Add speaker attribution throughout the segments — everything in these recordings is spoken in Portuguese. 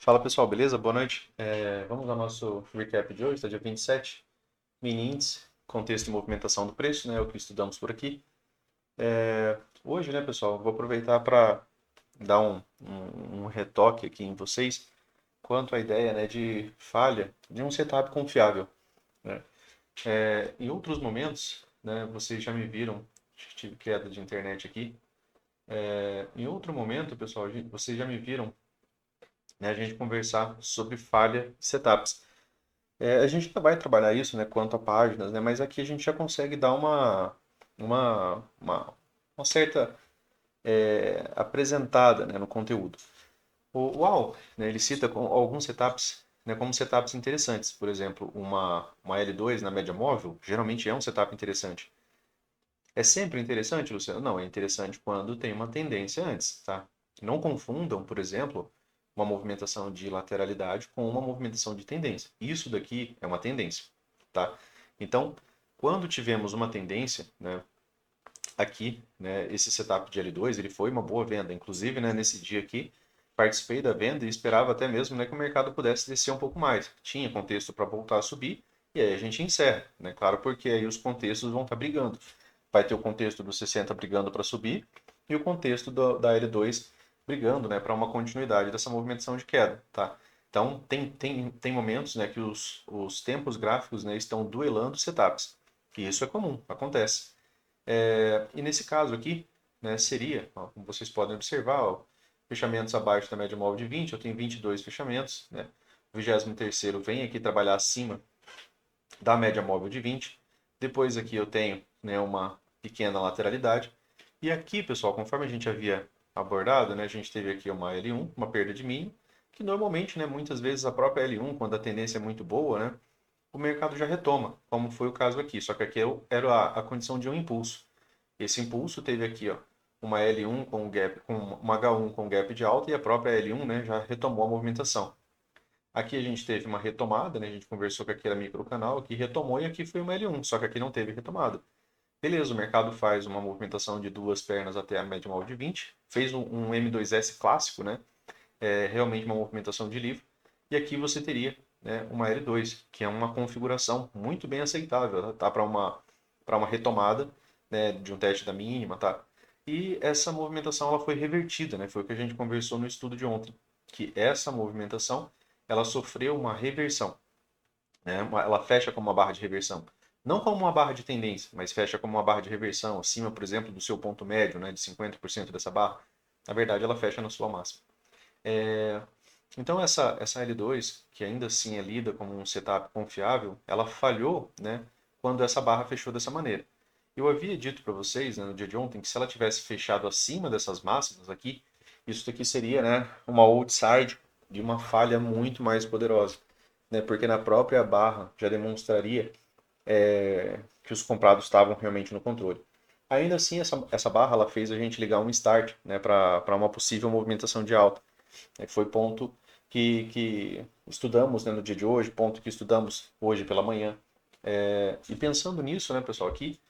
Speaker 1: Fala pessoal, beleza? Boa noite. Vamos ao nosso recap de hoje, tá dia 27, mini índice, contexto e movimentação do preço, né? É o que estudamos por aqui. Hoje, né, pessoal, vou aproveitar para dar um retoque aqui em vocês quanto à ideia, né, de falha de um setup confiável, né? Em outros momentos, né, vocês já me viram, tive queda de internet aqui. Em outro momento, pessoal, vocês já me viram, né, a gente conversar sobre falha de setups. A gente ainda vai trabalhar isso, né, quanto a páginas, né, mas aqui a gente já consegue dar uma, uma, uma certa apresentada, né, no conteúdo. O UAU, né, ele cita alguns setups, né, como setups interessantes. Por exemplo, uma L2 na média móvel geralmente é um setup interessante. É sempre interessante, Luciano? Não, é interessante quando tem uma tendência antes, tá? Não confundam, por exemplo, uma movimentação de lateralidade com uma movimentação de tendência. Isso daqui é uma tendência, tá? Então, quando tivemos uma tendência, né, aqui, né, esse setup de L2, ele foi uma boa venda. Inclusive, né, nesse dia aqui, participei da venda e esperava até mesmo, né, que o mercado pudesse descer um pouco mais. Tinha contexto para voltar a subir e aí a gente encerra, né? Claro, porque aí os contextos vão estar brigando. Vai ter o contexto do 60 brigando para subir e o contexto da L2 brigando, né, para uma continuidade dessa movimentação de queda, tá? Então, tem momentos, né, que os tempos gráficos, né, estão duelando setups. E isso é comum, acontece. E nesse caso aqui, né, seria, ó, como vocês podem observar, ó, fechamentos abaixo da média móvel de 20, eu tenho 22 fechamentos, né? O 23º vem aqui trabalhar acima da média móvel de 20. Depois aqui eu tenho, né, uma pequena lateralidade. E aqui, pessoal, conforme a gente havia abordado, né, a gente teve aqui uma L1, uma perda de mínimo, que normalmente, né, muitas vezes a própria L1, quando a tendência é muito boa, né, o mercado já retoma, como foi o caso aqui. Só que aqui era a condição de um impulso. Esse impulso teve aqui, ó, uma L1 com gap, com uma H1 com gap de alta e a própria L1, né, já retomou a movimentação. Aqui a gente teve uma retomada, né, a gente conversou com aquele microcanal, aqui retomou e aqui foi uma L1, só que aqui não teve retomada. Beleza, o mercado faz uma movimentação de duas pernas até a média móvel de 20, fez um M2S clássico, né, realmente uma movimentação de livro, e aqui você teria, né, uma L2, que é uma configuração muito bem aceitável, tá, para uma retomada, né, de um teste da mínima, tá? E essa movimentação ela foi revertida, né? Foi o que a gente conversou no estudo de ontem, que essa movimentação ela sofreu uma reversão, né? Ela fecha como uma barra de reversão. Não como uma barra de tendência, mas fecha como uma barra de reversão, acima, por exemplo, do seu ponto médio, né, de 50% dessa barra. Na verdade, ela fecha na sua máxima. Então essa L2, que ainda assim é lida como um setup confiável, ela falhou, né, quando essa barra fechou dessa maneira. Eu havia dito para vocês, né, no dia de ontem que se ela tivesse fechado acima dessas máximas aqui, isso daqui seria, né, uma outside de uma falha muito mais poderosa, né, porque na própria barra já demonstraria que os comprados estavam realmente no controle. Ainda assim, essa barra ela fez a gente ligar um start, né, para uma possível movimentação de alta, né, que foi ponto que estudamos, né, no dia de hoje, ponto que estudamos hoje pela manhã. E pensando nisso, né, pessoal, aqui,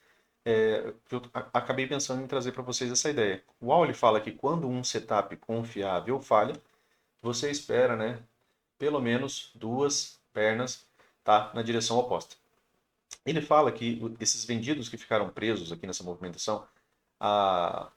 Speaker 1: eu acabei pensando em trazer para vocês essa ideia. O Auli fala que quando um setup confiável falha, você espera, né, pelo menos duas pernas, tá, na direção oposta. Ele fala que esses vendidos que ficaram presos aqui nessa movimentação, a,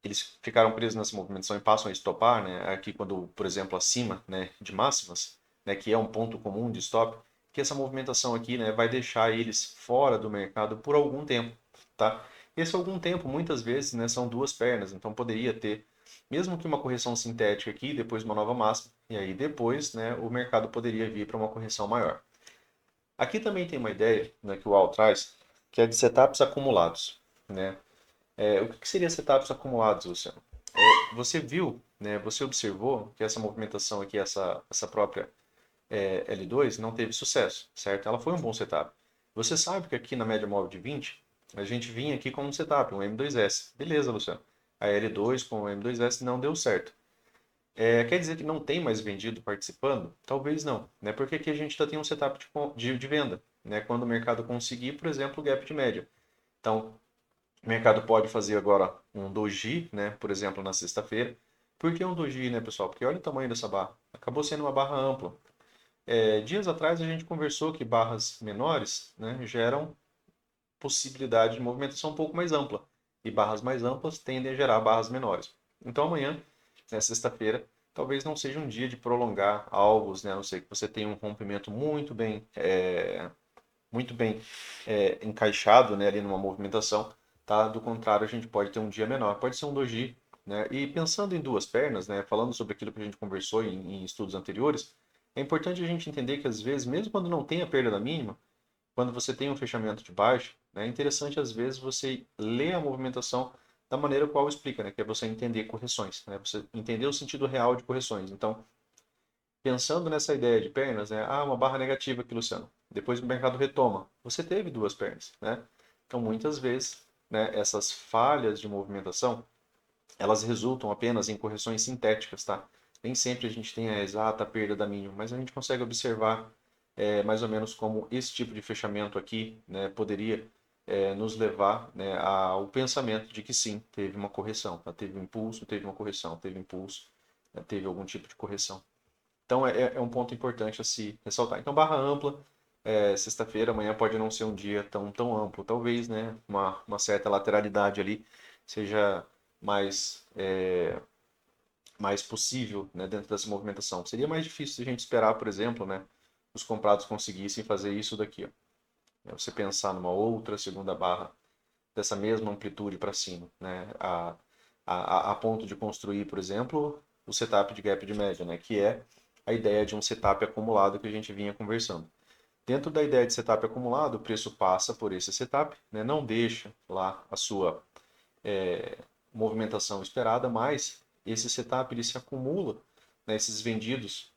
Speaker 1: eles ficaram presos nessa movimentação e passam a estopar, né? Aqui quando, por exemplo, acima, né, de máximas, né, que é um ponto comum de stop, que essa movimentação aqui, né, vai deixar eles fora do mercado por algum tempo, tá? Esse algum tempo, muitas vezes, né, são duas pernas, então poderia ter, mesmo que uma correção sintética aqui, depois uma nova máxima, e aí depois, né, o mercado poderia vir para uma correção maior. Aqui também tem uma ideia, né, que o Al traz, que é de setups acumulados, né? O que seria setups acumulados, Luciano? Você viu, né, você observou que essa movimentação aqui, essa própria L2 não teve sucesso, certo? Ela foi um bom setup. Você sabe que aqui na média móvel de 20, a gente vinha aqui com um setup, um M2S. Beleza, Luciano. A L2 com o M2S não deu certo. Quer dizer que não tem mais vendido participando? Talvez não, né? Porque aqui a gente já tem um setup de venda, né? Quando o mercado conseguir, por exemplo, o gap de média. Então, o mercado pode fazer agora um doji, né? Por exemplo, na sexta-feira, Por que um doji, né, pessoal? Porque olha o tamanho dessa barra. Acabou sendo uma barra ampla. Dias atrás a gente conversou que barras menores, né, geram possibilidade de movimentação um pouco mais ampla. E barras mais amplas tendem a gerar barras menores. Então amanhã, né, sexta-feira, talvez não seja um dia de prolongar alvos, né, a não ser que você tenha um rompimento muito bem encaixado, né, ali numa movimentação. Tá? Do contrário, a gente pode ter um dia menor. Pode ser um doji. Né? E pensando em duas pernas, né, falando sobre aquilo que a gente conversou em estudos anteriores, é importante a gente entender que às vezes, mesmo quando não tem a perda da mínima, quando você tem um fechamento de baixo, né, é interessante às vezes você ler a movimentação da maneira qual explica, né, que é você entender correções, né, você entender o sentido real de correções. Então, pensando nessa ideia de pernas, né, uma barra negativa aqui, Luciano. Depois o mercado retoma. Você teve duas pernas, né? Então, muitas vezes, né, essas falhas de movimentação, elas resultam apenas em correções sintéticas, tá? Nem sempre a gente tem a exata perda da mínima, mas a gente consegue observar mais ou menos como esse tipo de fechamento aqui, né, poderia nos levar, né, ao pensamento de que sim, teve uma correção, tá? Teve um impulso, teve uma correção, teve impulso, né, teve algum tipo de correção. Então é um ponto importante a se ressaltar. Então barra ampla, sexta-feira, amanhã pode não ser um dia tão amplo, talvez, né, uma certa lateralidade ali seja mais mais possível, né, dentro dessa movimentação. Seria mais difícil se a gente esperar, por exemplo, né, os comprados conseguissem fazer isso daqui. Ó. Você pensar numa outra segunda barra dessa mesma amplitude para cima, né, a ponto de construir, por exemplo, o setup de gap de média, né, que é a ideia de um setup acumulado que a gente vinha conversando. Dentro da ideia de setup acumulado, o preço passa por esse setup, né, não deixa lá a sua movimentação esperada, mas esse setup ele se acumula, né, esses vendidos,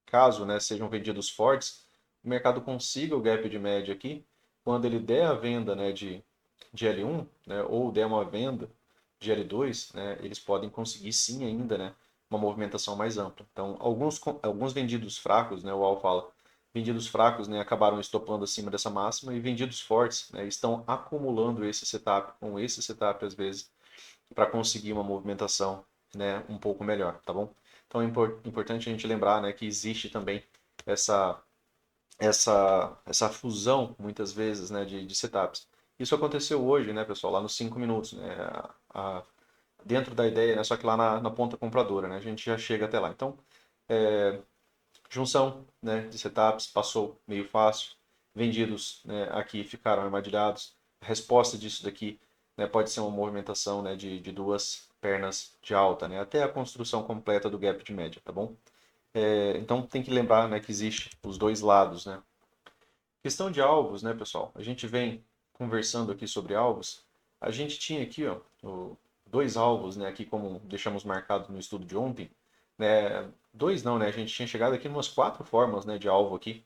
Speaker 1: caso, né, sejam vendidos fortes, o mercado consiga o gap de média aqui, quando ele der a venda, né, de L1, né, ou der uma venda de L2, né, eles podem conseguir sim ainda, né, uma movimentação mais ampla. Então, alguns vendidos fracos, né, o Al fala, vendidos fracos, né, acabaram estopando acima dessa máxima e vendidos fortes, né, estão acumulando esse setup com esse setup às vezes para conseguir uma movimentação, né, um pouco melhor, tá bom? Então é importante a gente lembrar, né, que existe também essa essa fusão muitas vezes, né, de setups. Isso aconteceu hoje, né, pessoal, lá nos 5 minutos, né, dentro da ideia, né, só que lá na ponta compradora, né, a gente já chega até lá. Então, junção, né, de setups passou meio fácil, vendidos, né, aqui ficaram armadilhados. A resposta disso daqui, né, pode ser uma movimentação, né, de duas pernas de alta, né, até a construção completa do gap de média, tá bom? Então tem que lembrar, né, que existe os dois lados, né? Questão de alvos, né, pessoal? A gente vem conversando aqui sobre alvos. A gente tinha aqui, ó, dois alvos, né, aqui como deixamos marcado no estudo de ontem, né? Dois não, né? A gente tinha chegado aqui em umas quatro formas, né, de alvo aqui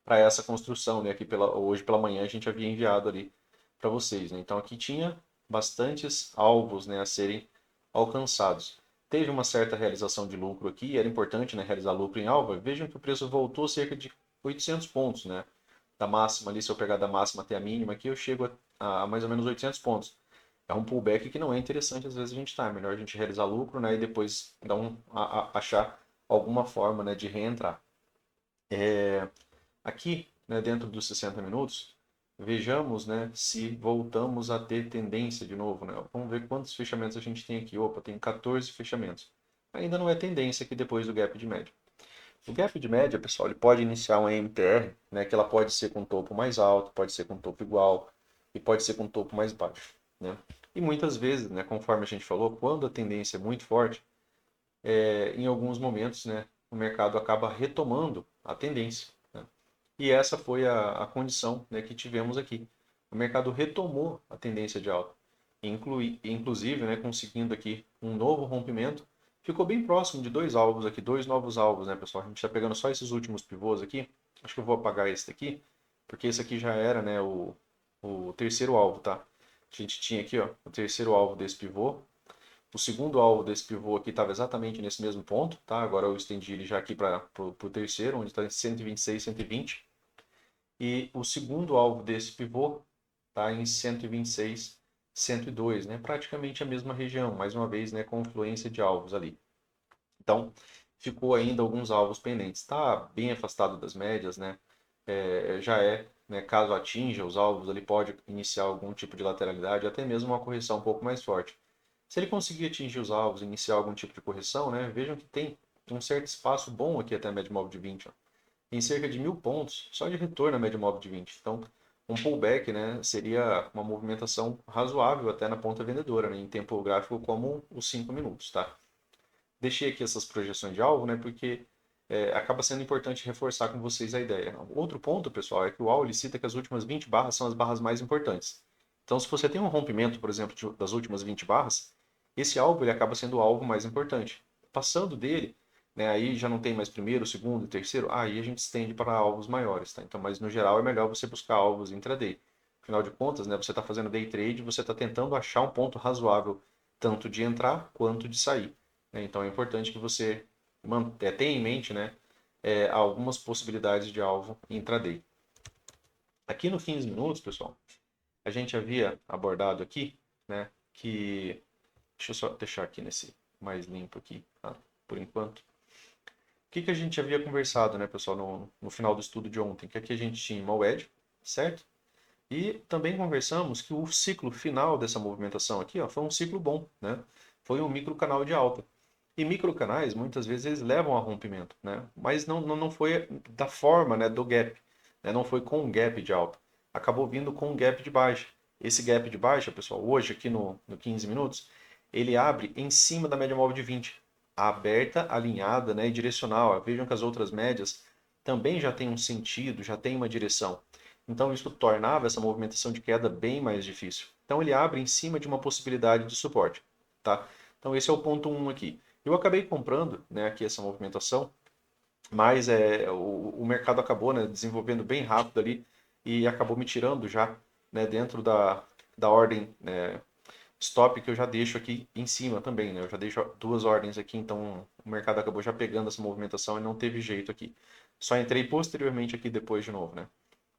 Speaker 1: para essa construção, né? Aqui hoje pela manhã a gente havia enviado ali para vocês, né? Então aqui tinha bastantes alvos, né, a serem alcançados. Teve uma certa realização de lucro aqui, era importante, né, realizar lucro em alvo. Vejam que o preço voltou cerca de 800 pontos, né? Da máxima ali, se eu pegar da máxima até a mínima aqui, eu chego a mais ou menos 800 pontos. É um pullback que não é interessante, às vezes a gente tá. É melhor a gente realizar lucro, né, e depois achar alguma forma, né, de reentrar. Aqui, né, dentro dos 60 minutos, vejamos, né, se voltamos a ter tendência de novo, né? Vamos ver quantos fechamentos a gente tem aqui. Opa, tem 14 fechamentos. Ainda não é tendência aqui depois do gap de média. O gap de média, pessoal, ele pode iniciar uma MTR, né, que ela pode ser com topo mais alto, pode ser com topo igual e pode ser com topo mais baixo, né? E muitas vezes, né, conforme a gente falou, quando a tendência é muito forte, em alguns momentos, né, o mercado acaba retomando a tendência, né? E essa foi a condição, né, que tivemos aqui. O mercado retomou a tendência de alta, inclusive, né, conseguindo aqui um novo rompimento. Ficou bem próximo de dois alvos aqui, dois novos alvos, né, pessoal? A gente está pegando só esses últimos pivôs aqui. Acho que eu vou apagar esse daqui, porque esse aqui já era, né, o terceiro alvo, tá? A gente tinha aqui, ó, o terceiro alvo desse pivô. O segundo alvo desse pivô aqui estava exatamente nesse mesmo ponto, tá? Agora eu estendi ele já aqui para o terceiro, onde está em 126, 120. E o segundo alvo desse pivô está em 126, 102, né? Praticamente a mesma região, mais uma vez, né? Confluência de alvos ali. Então, ficou ainda alguns alvos pendentes. Está bem afastado das médias, né? Já é, né? Caso atinja os alvos, ele pode iniciar algum tipo de lateralidade, até mesmo uma correção um pouco mais forte. Se ele conseguir atingir os alvos, iniciar algum tipo de correção, né? Vejam que tem um certo espaço bom aqui até a média móvel de 20, ó, em cerca de 1.000 pontos, só de retorno à média móvel de 20. Então, um pullback, né, seria uma movimentação razoável até na ponta vendedora, né, em tempo gráfico como os 5 minutos, tá? Deixei aqui essas projeções de alvo, né, porque acaba sendo importante reforçar com vocês a ideia. Outro ponto, pessoal, é que o AL ele cita que as últimas 20 barras são as barras mais importantes. Então, se você tem um rompimento, por exemplo, das últimas 20 barras, esse alvo ele acaba sendo o alvo mais importante. Passando dele, né, aí já não tem mais primeiro, segundo, terceiro, aí a gente estende para alvos maiores, tá? Então, mas no geral é melhor você buscar alvos intraday. Afinal de contas, né, você está fazendo day trade, você está tentando achar um ponto razoável tanto de entrar quanto de sair, né? Então é importante que você tenha em mente, né, algumas possibilidades de alvo intraday. Aqui no 15 minutos, pessoal, a gente havia abordado aqui, né, que deixa eu só deixar aqui nesse mais limpo aqui, tá? Por enquanto. O que a gente havia conversado, né, pessoal, no final do estudo de ontem? Que aqui a gente tinha uma wedge, certo? E também conversamos que o ciclo final dessa movimentação aqui, ó, foi um ciclo bom, né? Foi um microcanal de alta. E microcanais, muitas vezes, eles levam a rompimento, né? Mas não foi da forma, né, do gap, né? Não foi com um gap de alta. Acabou vindo com um gap de baixa. Esse gap de baixa, pessoal, hoje aqui no 15 minutos, ele abre em cima da média móvel de 20, aberta, alinhada, né, e direcional. Vejam que as outras médias também já têm um sentido, já têm uma direção. Então isso tornava essa movimentação de queda bem mais difícil. Então ele abre em cima de uma possibilidade de suporte, tá? Então esse é o ponto 1 aqui. Eu acabei comprando, né, aqui essa movimentação, mas o mercado acabou, né, desenvolvendo bem rápido ali e acabou me tirando já, né, dentro da ordem, né, stop que eu já deixo aqui em cima também, né? Eu já deixo duas ordens aqui, então o mercado acabou já pegando essa movimentação e não teve jeito aqui. Só entrei posteriormente aqui depois de novo, né?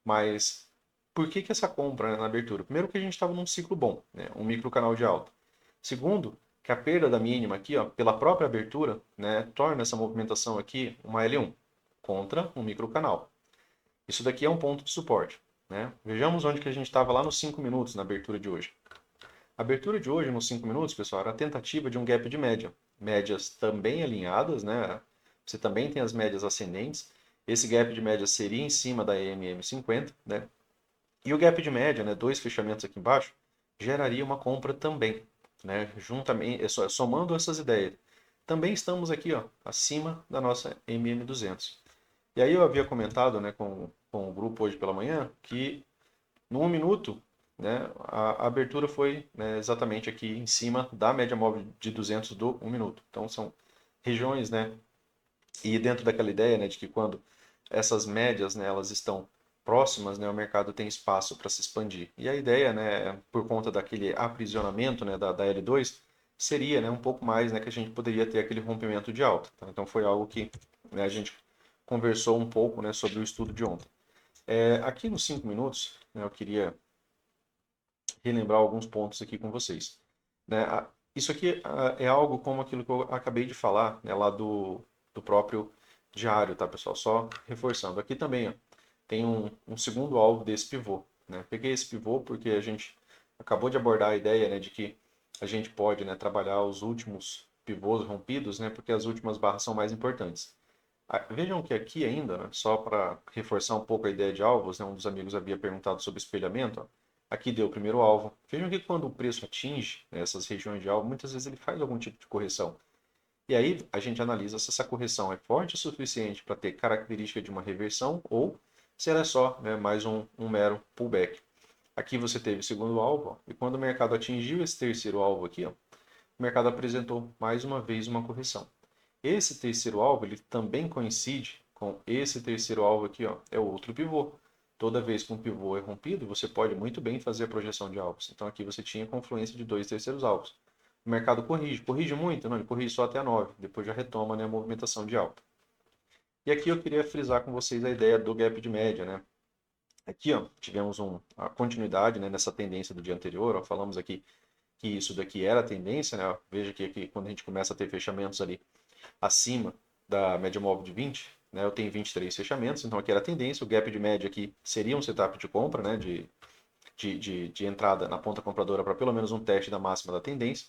Speaker 1: Mas por que essa compra, né, na abertura? Primeiro que a gente estava num ciclo bom, né? Um micro canal de alta. Segundo, que a perda da mínima aqui, ó, pela própria abertura, né, torna essa movimentação aqui uma L1 contra um micro canal. Isso daqui é um ponto de suporte, né? Vejamos onde que a gente estava lá nos 5 minutos na abertura de hoje. A abertura de hoje, nos 5 minutos, pessoal, era a tentativa de um gap de média. Médias também alinhadas, né? Você também tem as médias ascendentes. Esse gap de média seria em cima da EMM50, né? E o gap de média, né, dois fechamentos aqui embaixo, geraria uma compra também, né? Juntamente, somando essas ideias. Também estamos aqui, ó, acima da nossa MM200. E aí eu havia comentado, né, com o grupo hoje pela manhã que no 1 minuto, né, a abertura foi, né, exatamente aqui em cima da média móvel de 200 do 1 minuto. Então são regiões, né, e dentro daquela ideia, né, de que quando essas médias, né, elas estão próximas, né, o mercado tem espaço para se expandir. E a ideia, né, por conta daquele aprisionamento, né, da L2, seria, né, um pouco mais, né, que a gente poderia ter aquele rompimento de alta. Tá? Então foi algo que, né, a gente conversou um pouco, né, sobre o estudo de ontem. Aqui nos 5 minutos, né, eu queria relembrar alguns pontos aqui com vocês. Né? Isso aqui é algo como aquilo que eu acabei de falar, né, lá do próprio diário, tá, pessoal? Só reforçando. Aqui também, ó, tem um segundo alvo desse pivô. Né? Peguei esse pivô porque a gente acabou de abordar a ideia, né, de que a gente pode, né, trabalhar os últimos pivôs rompidos, né, porque as últimas barras são mais importantes. Vejam que aqui ainda, né, só para reforçar um pouco a ideia de alvos, né, um dos amigos havia perguntado sobre espelhamento. Ó, aqui deu o primeiro alvo. Vejam que quando o preço atinge, né, essas regiões de alvo, muitas vezes ele faz algum tipo de correção. E aí a gente analisa se essa correção é forte o suficiente para ter característica de uma reversão ou se ela é só, né, mais um mero pullback. Aqui você teve o segundo alvo, ó, e quando o mercado atingiu esse terceiro alvo aqui, ó, o mercado apresentou mais uma vez uma correção. Esse terceiro alvo ele também coincide com esse terceiro alvo aqui, ó, é o outro pivô. Toda vez que um pivô é rompido, você pode muito bem fazer a projeção de alvos. Então aqui você tinha confluência de dois terceiros alvos. O mercado corrige. Corrige muito? Não, ele corrige só até a 9. Depois já retoma, né, a movimentação de alta. E aqui eu queria frisar com vocês a ideia do gap de média. Né? Aqui, ó, tivemos a continuidade, né, nessa tendência do dia anterior, ó, falamos aqui que isso daqui era a tendência, né? Veja que aqui, quando a gente começa a ter fechamentos ali acima da média móvel de 20, né? Eu tenho 23 fechamentos, então aqui era a tendência, o gap de média aqui seria um setup de compra, né? De entrada na ponta compradora para pelo menos um teste da máxima da tendência.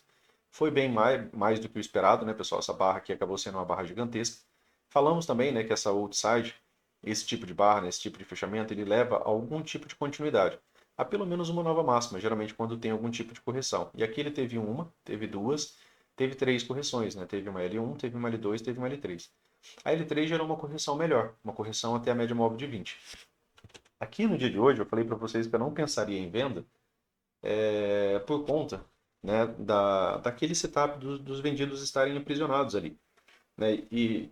Speaker 1: Foi bem mais do que o esperado, né, pessoal? Essa barra aqui acabou sendo uma barra gigantesca. Falamos também, né, que essa outside, esse tipo de barra, né, esse tipo de fechamento, ele leva a algum tipo de continuidade. A pelo menos uma nova máxima, geralmente quando tem algum tipo de correção. E aqui ele teve uma, teve duas, teve três correções, né? Teve uma L1, teve uma L2, teve uma L3. A L3 gerou uma correção melhor, uma correção até a média móvel de 20. Aqui no dia de hoje eu falei para vocês que eu não pensaria em venda por conta, né, daquele setup dos vendidos estarem aprisionados ali, né? E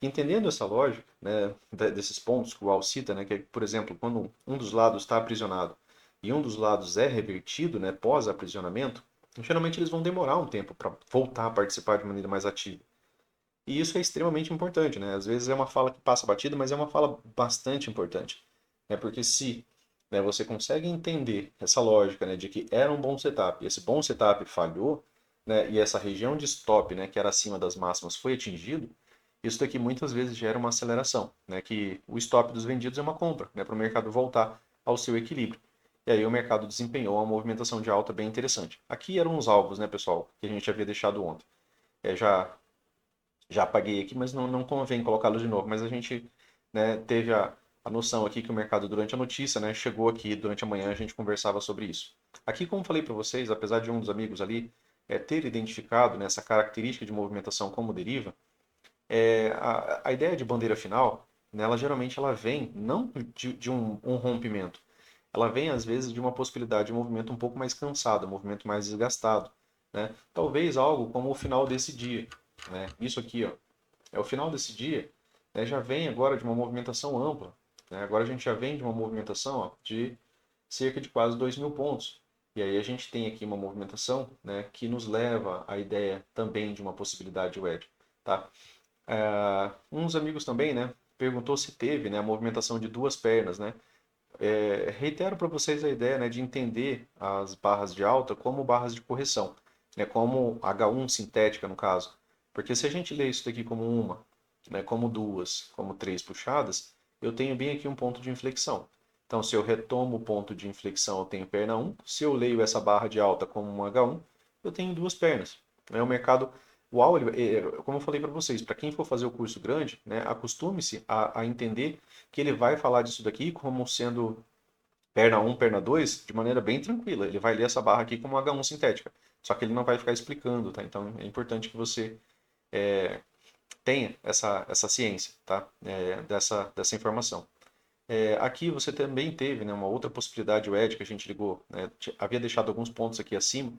Speaker 1: entendendo essa lógica, né, desses pontos que o Al cita, né, que é, por exemplo, quando um dos lados está aprisionado e um dos lados é revertido, né, pós-aprisionamento, geralmente eles vão demorar um tempo para voltar a participar de maneira mais ativa. E isso é extremamente importante, né? Às vezes é uma fala que passa batida, mas é uma fala bastante importante, né? Porque se, né, você consegue entender essa lógica, né, de que era um bom setup, e esse bom setup falhou, né, e essa região de stop, né, que era acima das máximas, foi atingido, isso daqui muitas vezes gera uma aceleração, né, que o stop dos vendidos é uma compra, né, para o mercado voltar ao seu equilíbrio. E aí o mercado desempenhou uma movimentação de alta bem interessante. Aqui eram os alvos, né, pessoal, que a gente havia deixado ontem. Já apaguei aqui, mas não convém colocá-lo de novo. Mas a gente, né, teve a noção aqui que o mercado, durante a notícia, né, chegou aqui durante a manhã, a gente conversava sobre isso. Aqui, como falei para vocês, apesar de um dos amigos ali ter identificado, né, essa característica de movimentação como deriva, a ideia de bandeira final, né, ela geralmente ela vem não de um rompimento, ela vem às vezes de uma possibilidade de um movimento um pouco mais cansado, um movimento mais desgastado, né? Talvez algo como o final desse dia, né? Isso aqui, ó, é o final desse dia, né, já vem agora de uma movimentação ampla, né? Agora a gente já vem de uma movimentação, ó, de cerca de quase 2.000 pontos. E aí a gente tem aqui uma movimentação, né, que nos leva à ideia também de uma possibilidade de wedge, tá? Uns amigos também, né, perguntou se teve, né, a movimentação de duas pernas, né? Reitero para vocês a ideia, né, de entender as barras de alta como barras de correção, né, como H1 sintética no caso. Porque se a gente lê isso daqui como uma, né, como duas, como três puxadas, eu tenho bem aqui um ponto de inflexão. Então, se eu retomo o ponto de inflexão, eu tenho perna 1. Se eu leio essa barra de alta como um H1, eu tenho duas pernas. O mercado, como eu falei para vocês, para quem for fazer o curso grande, né, acostume-se a entender que ele vai falar disso daqui como sendo perna 1, perna 2, de maneira bem tranquila. Ele vai ler essa barra aqui como H1 sintética. Só que ele não vai ficar explicando, tá? Então é importante que você tenha essa ciência, tá? Dessa informação. Aqui você também teve, né, uma outra possibilidade, o Ed, que a gente ligou, né, havia deixado alguns pontos aqui acima,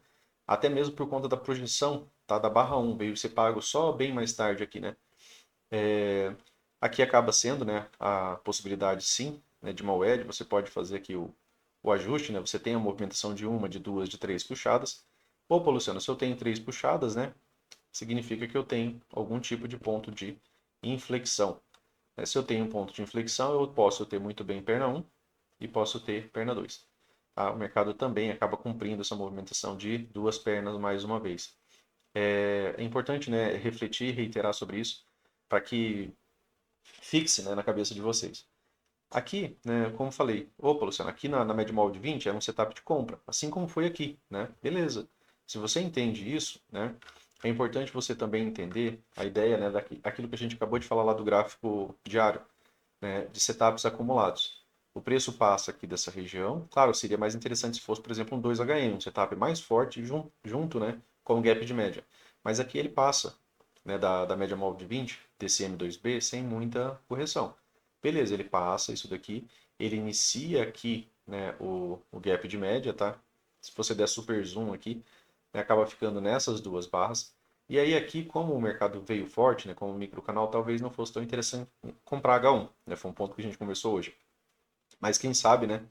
Speaker 1: até mesmo por conta da projeção, tá, da barra 1, veio ser pago só bem mais tarde aqui, né? Aqui acaba sendo, né, a possibilidade sim, né, de uma WED, você pode fazer aqui o ajuste, né, você tem a movimentação de uma, de duas, de três puxadas. Opa, Luciano, se eu tenho três puxadas, né, significa que eu tenho algum tipo de ponto de inflexão. Se eu tenho um ponto de inflexão, eu posso ter muito bem perna 1 e posso ter perna 2. O mercado também acaba cumprindo essa movimentação de duas pernas mais uma vez. É importante, né, refletir e reiterar sobre isso para que fixe, né, na cabeça de vocês. Aqui, né, como falei, opa, Luciano, aqui na média móvel de 20 era um setup de compra, assim como foi aqui, né? Beleza. Se você entende isso, né, é importante você também entender a ideia, né, aquilo que a gente acabou de falar lá do gráfico diário, né, de setups acumulados. O preço passa aqui dessa região. Claro, seria mais interessante se fosse, por exemplo, um 2HM, um setup mais forte junto, né, com o gap de média. Mas aqui ele passa, né, da média móvel de 20, desse M2B, sem muita correção. Beleza, ele passa isso daqui, ele inicia aqui, né, o gap de média, tá? Se você der super zoom aqui, né, acaba ficando nessas duas barras. E aí aqui, como o mercado veio forte, né, como micro canal, talvez não fosse tão interessante comprar H1, né? Foi um ponto que a gente conversou hoje. Mas quem sabe, né,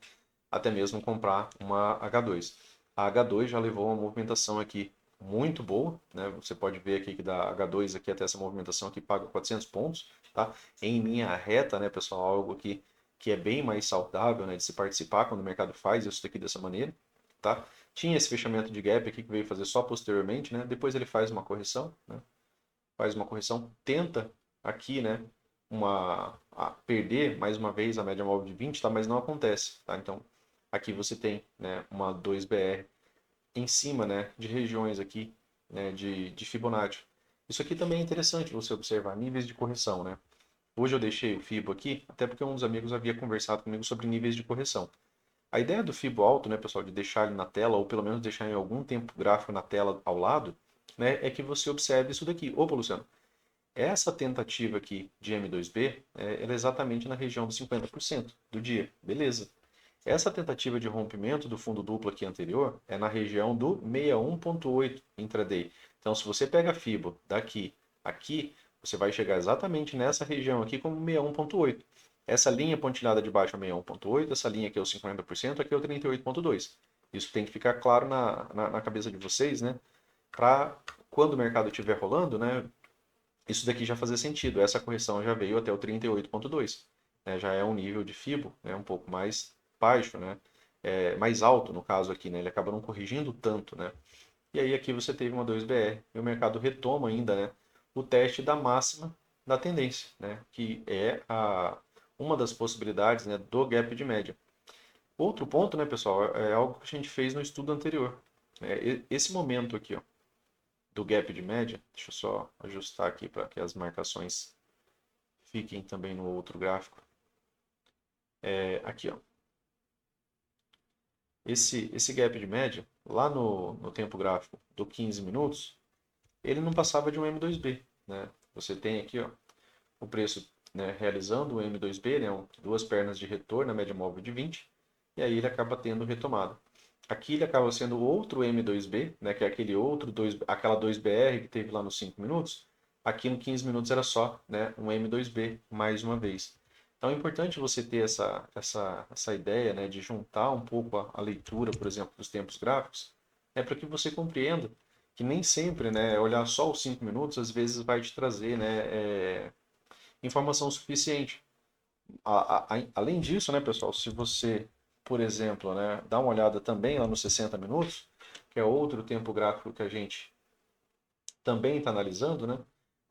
Speaker 1: até mesmo comprar uma H2. A H2 já levou uma movimentação aqui muito boa, né? Você pode ver aqui que da H2 aqui até essa movimentação aqui paga 400 pontos, tá? Em linha reta, né, pessoal, algo aqui que é bem mais saudável, né, de se participar quando o mercado faz isso daqui dessa maneira, tá? Tinha esse fechamento de gap aqui que veio fazer só posteriormente, né? Depois ele faz uma correção, né? Faz uma correção, tenta aqui, né, perder mais uma vez a média móvel de 20, tá? Mas não acontece, tá? Então, aqui você tem, né, uma 2BR em cima, né, de regiões aqui, né, de Fibonacci. Isso aqui também é interessante você observar níveis de correção, né? Hoje eu deixei o Fibo aqui, até porque um dos amigos havia conversado comigo sobre níveis de correção. A ideia do Fibo alto, né, pessoal, de deixar ele na tela, ou pelo menos deixar em algum tempo gráfico na tela ao lado, né, é que você observe isso daqui. Opa, Luciano, essa tentativa aqui de M2B, ela é exatamente na região dos 50% do dia. Beleza. Essa tentativa de rompimento do fundo duplo aqui anterior é na região do 61,8 intraday. Então, se você pega a FIBO daqui aqui, você vai chegar exatamente nessa região aqui como 61,8. Essa linha pontilhada de baixo é 61,8, essa linha aqui é o 50%, aqui é o 38,2. Isso tem que ficar claro na cabeça de vocês, né? Para quando o mercado estiver rolando, né? Isso daqui já fazia sentido. Essa correção já veio até o 38,2. Né? Já é um nível de FIBO, né? Um pouco mais baixo, né? Mais alto no caso aqui, né? Ele acaba não corrigindo tanto, né? E aí aqui você teve uma 2BR e o mercado retoma ainda, né? O teste da máxima da tendência, né? Que é uma das possibilidades, né, do gap de média. Outro ponto, né, pessoal, é algo que a gente fez no estudo anterior. Esse momento aqui, ó, do gap de média, deixa eu só ajustar aqui para que as marcações fiquem também no outro gráfico. Aqui, ó. Esse gap de média, lá no tempo gráfico do 15 minutos, ele não passava de um M2B, né? Você tem aqui, ó, o preço, né, realizando o M2B, né, duas pernas de retorno, na média móvel de 20, e aí ele acaba tendo retomada. Aqui ele acaba sendo outro M2B, né, que é aquele outro aquela 2BR que teve lá nos 5 minutos. Aqui no 15 minutos era só, né, um M2B mais uma vez. Então é importante você ter essa ideia, né, de juntar um pouco a leitura, por exemplo, dos tempos gráficos, para que você compreenda que nem sempre, né, olhar só os 5 minutos às vezes vai te trazer, né, informação suficiente. Além disso, né, pessoal, se você, por exemplo, né, dá uma olhada também lá nos 60 minutos, que é outro tempo gráfico que a gente também está analisando, né?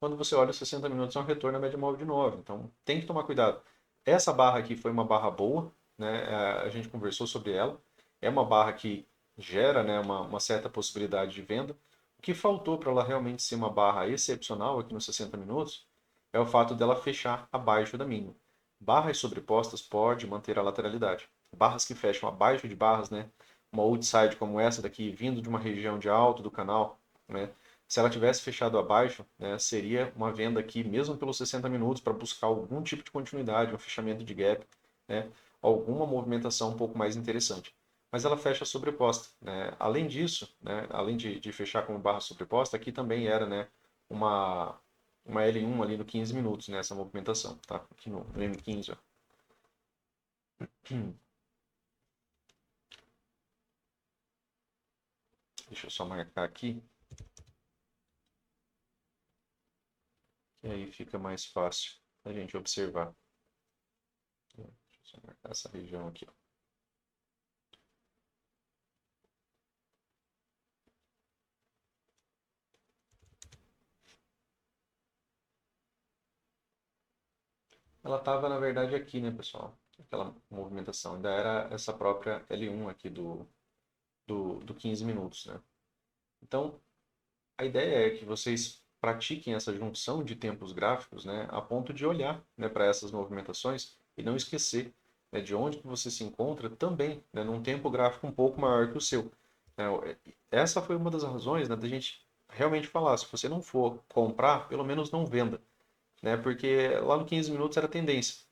Speaker 1: Quando você olha os 60 minutos, é um retorno à média móvel de 9. Então, tem que tomar cuidado. Essa barra aqui foi uma barra boa, né? A gente conversou sobre ela. É uma barra que gera, né, uma certa possibilidade de venda. O que faltou para ela realmente ser uma barra excepcional aqui nos 60 minutos é o fato dela fechar abaixo da mínima. Barras sobrepostas pode manter a lateralidade. Barras que fecham abaixo de barras, né? Uma outside como essa daqui, vindo de uma região de alto do canal, né? Se ela tivesse fechado abaixo, né, seria uma venda aqui, mesmo pelos 60 minutos, para buscar algum tipo de continuidade, um fechamento de gap, né, alguma movimentação um pouco mais interessante. Mas ela fecha sobreposta. Né? Além disso, né, além de fechar como barra sobreposta, aqui também era, né, uma L1 ali no 15 minutos, nessa movimentação. Tá? Aqui no M15. Ó. Deixa eu só marcar aqui, que aí fica mais fácil a gente observar. Deixa eu só marcar essa região aqui. Ó. Ela estava, na verdade, aqui, né, pessoal? Aquela movimentação. Ainda era essa própria L1 aqui do 15 minutos, né? Então, a ideia é que vocês pratiquem essa junção de tempos gráficos, né, a ponto de olhar, né, para essas movimentações e não esquecer, né, de onde que você se encontra também, né, num tempo gráfico um pouco maior que o seu. Né? Essa foi uma das razões, né, da gente realmente falar, se você não for comprar, pelo menos não venda, né, porque lá no 15 minutos era tendência.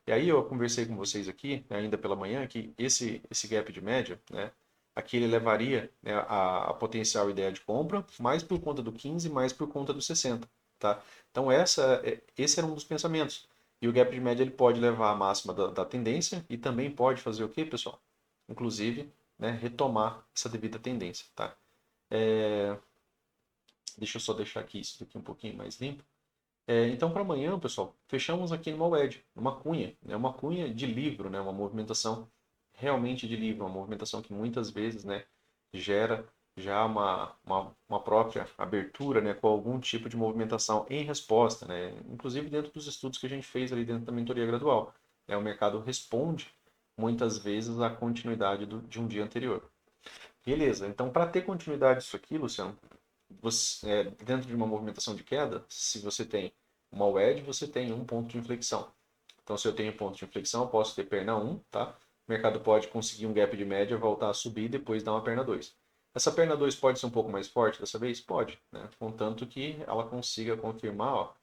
Speaker 1: E aí eu conversei com vocês aqui, né, ainda pela manhã, que esse gap de média, né, aqui ele levaria, né, a potencial ideia de compra, mais por conta do 15, mais por conta do 60, tá? Então esse era um dos pensamentos. E o gap de média ele pode levar a máxima da tendência e também pode fazer o quê, pessoal? Inclusive, né, retomar essa devida tendência, tá? Deixa eu só deixar aqui isso daqui um pouquinho mais limpo. Então, para amanhã, pessoal, fechamos aqui numa wedge, numa cunha, né? Uma cunha de livro, né? Uma movimentação realmente de livro, uma movimentação que muitas vezes, né, gera já uma própria abertura, né, com algum tipo de movimentação em resposta, né? Inclusive dentro dos estudos que a gente fez ali dentro da mentoria gradual, né? O mercado responde muitas vezes à continuidade de um dia anterior. Beleza, então para ter continuidade disso aqui, Luciano, dentro de uma movimentação de queda, se você tem uma wedge, você tem um ponto de inflexão. Então, se eu tenho ponto de inflexão, eu posso ter perna 1, tá? O mercado pode conseguir um gap de média, voltar a subir e depois dar uma perna 2. Essa perna 2 pode ser um pouco mais forte dessa vez? Pode, né? Contanto que ela consiga confirmar, ó,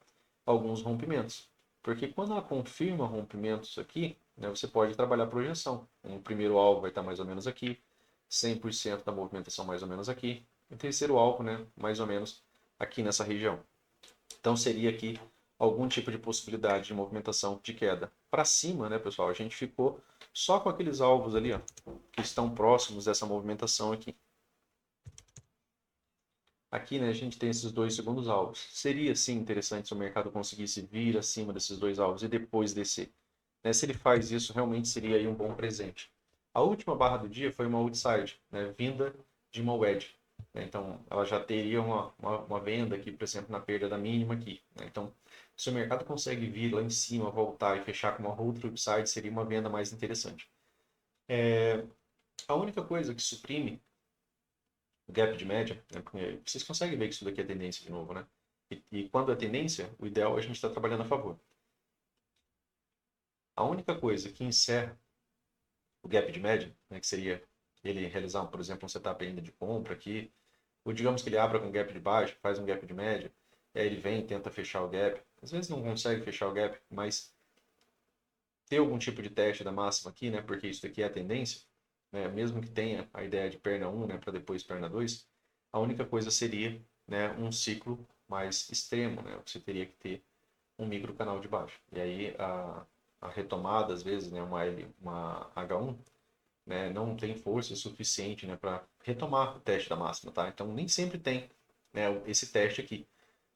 Speaker 1: alguns rompimentos. Porque quando ela confirma rompimentos aqui, né, você pode trabalhar a projeção. Um primeiro alvo vai estar mais ou menos aqui, 100% da movimentação mais ou menos aqui. E o terceiro alvo, né, mais ou menos aqui nessa região. Então seria aqui algum tipo de possibilidade de movimentação de queda. Para cima, né, pessoal, a gente ficou só com aqueles alvos ali, ó, que estão próximos dessa movimentação aqui. Aqui, né, a gente tem esses dois segundos alvos. Seria, sim, interessante se o mercado conseguisse vir acima desses dois alvos e depois descer. Né, se ele faz isso, realmente seria aí um bom presente. A última barra do dia foi uma outside, né, vinda de uma wedge. Né, então, ela já teria uma venda aqui, por exemplo, na perda da mínima aqui. Né, então, se o mercado consegue vir lá em cima, voltar e fechar com uma outra upside, seria uma venda mais interessante. A única coisa que suprime o gap de média, né, porque vocês conseguem ver que isso daqui é tendência de novo, né? E quando é tendência, o ideal é a gente estar trabalhando a favor. A única coisa que encerra o gap de média, né, que seria ele realizar, por exemplo, um setup ainda de compra aqui, ou digamos que ele abra com um gap de baixo, faz um gap de média, e aí ele vem e tenta fechar o gap. Às vezes não consegue fechar o gap, mas ter algum tipo de teste da máxima aqui, né, porque isso daqui é a tendência, né, mesmo que tenha a ideia de perna 1, né, para depois perna 2, a única coisa seria, né, um ciclo mais extremo, né, você teria que ter um micro canal de baixo. E aí a retomada, às vezes, né, uma H1, né, não tem força suficiente, né, para retomar o teste da máxima, tá? Então nem sempre tem, né, esse teste aqui.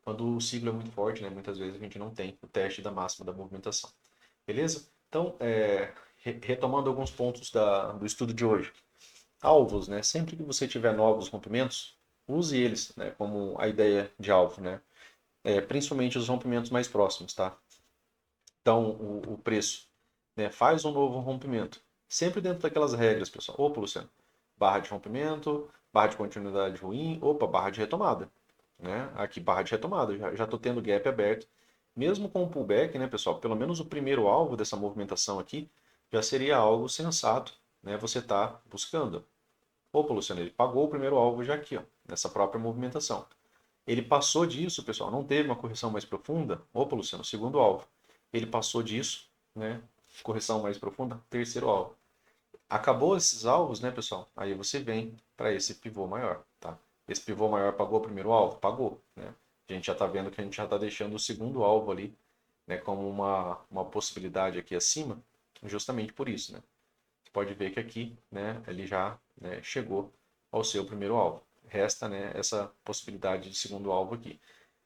Speaker 1: Quando o ciclo é muito forte, né, muitas vezes a gente não tem o teste da máxima da movimentação. Beleza? Então, retomando alguns pontos do estudo de hoje. Alvos, né? Sempre que você tiver novos rompimentos, use eles, né, como a ideia de alvo, né? Principalmente os rompimentos mais próximos, tá? Então, o preço, né, faz um novo rompimento. Sempre dentro daquelas regras, pessoal. Opa, Luciano, barra de rompimento, barra de continuidade ruim, opa, barra de retomada. Né? Aqui, barra de retomada, já estou tendo gap aberto. Mesmo com o pullback, né, pessoal, pelo menos o primeiro alvo dessa movimentação aqui já seria algo sensato, né, você está buscando. Opa, Luciano, ele pagou o primeiro alvo já aqui, ó, nessa própria movimentação. Ele passou disso, pessoal, não teve uma correção mais profunda. Opa, Luciano, segundo alvo. Ele passou disso, né? Correção mais profunda, terceiro alvo. Acabou esses alvos, né, pessoal? Aí você vem para esse pivô maior, tá? Esse pivô maior pagou o primeiro alvo? Pagou, né? A gente já está vendo que a gente já está deixando o segundo alvo ali, né, como uma possibilidade aqui acima, justamente por isso, né? Você pode ver que aqui, né, ele já, né, chegou ao seu primeiro alvo. Resta, né, essa possibilidade de segundo alvo aqui.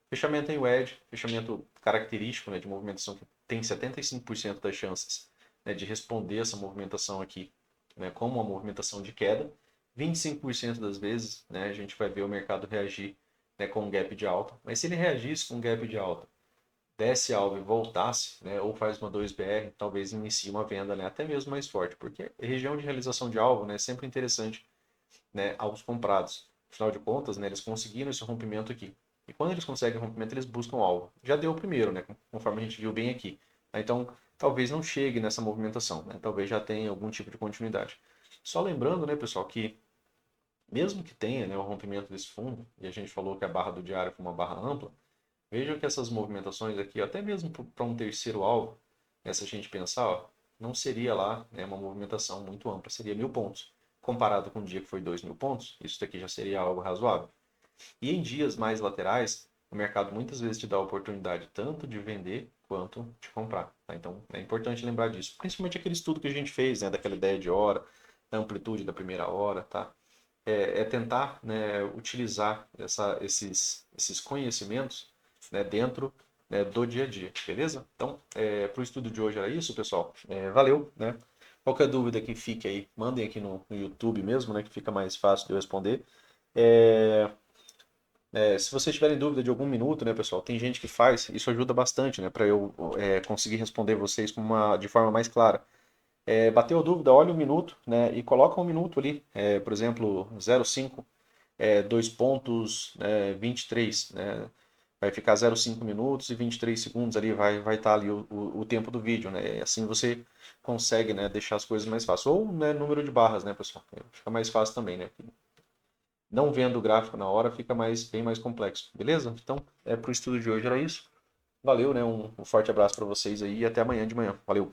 Speaker 1: Fechamento em wedge, fechamento característico, né, de movimentação que tem 75% das chances, né, de responder essa movimentação aqui, né, como uma movimentação de queda. 25% das vezes, né, a gente vai ver o mercado reagir, né, com um gap de alta. Mas se ele reagisse com um gap de alta, desce alvo e voltasse, né, ou faz uma 2BR, talvez inicie uma venda, né, até mesmo mais forte, porque região de realização de alvo, né, é sempre interessante, né, aos comprados. Afinal de contas, né, eles conseguiram esse rompimento aqui. E quando eles conseguem o rompimento, eles buscam o alvo. Já deu o primeiro, né, conforme a gente viu bem aqui. Então, talvez não chegue nessa movimentação, né, talvez já tenha algum tipo de continuidade. Só lembrando, né, pessoal, que mesmo que tenha, né, o rompimento desse fundo, e a gente falou que a barra do diário foi uma barra ampla, vejam que essas movimentações aqui, até mesmo para um terceiro alvo, né, se a gente pensar, ó, não seria lá, né, uma movimentação muito ampla, seria 1.000 pontos. Comparado com um dia que foi 2.000 pontos, isso daqui já seria algo razoável. E em dias mais laterais, o mercado muitas vezes te dá a oportunidade tanto de vender quanto de comprar. Tá? Então é importante lembrar disso. Principalmente aquele estudo que a gente fez, né, daquela ideia de hora, da amplitude da primeira hora. Tá? É tentar, né, utilizar esses conhecimentos, né, dentro né, do dia a dia, beleza? Então, para o estudo de hoje era isso, pessoal. Valeu, né? Qualquer dúvida que fique aí, mandem aqui no YouTube mesmo, né, que fica mais fácil de eu responder. É, se vocês tiverem dúvida de algum minuto, né, pessoal, tem gente que faz, isso ajuda bastante, né, para eu conseguir responder vocês de forma mais clara. Bateu a dúvida, olha um minuto, né, e coloca um minuto ali, por exemplo, 0,5, 2 pontos, 23, né, vai ficar 0,5 minutos e 23 segundos ali, vai estar ali o tempo do vídeo, né, e assim você consegue, né, deixar as coisas mais fáceis. Ou, né, número de barras, né, pessoal, fica mais fácil também, né. Não vendo o gráfico na hora fica bem mais complexo, beleza? Então, para o estudo de hoje era isso. Valeu, né? Um forte abraço para vocês aí e até amanhã de manhã. Valeu!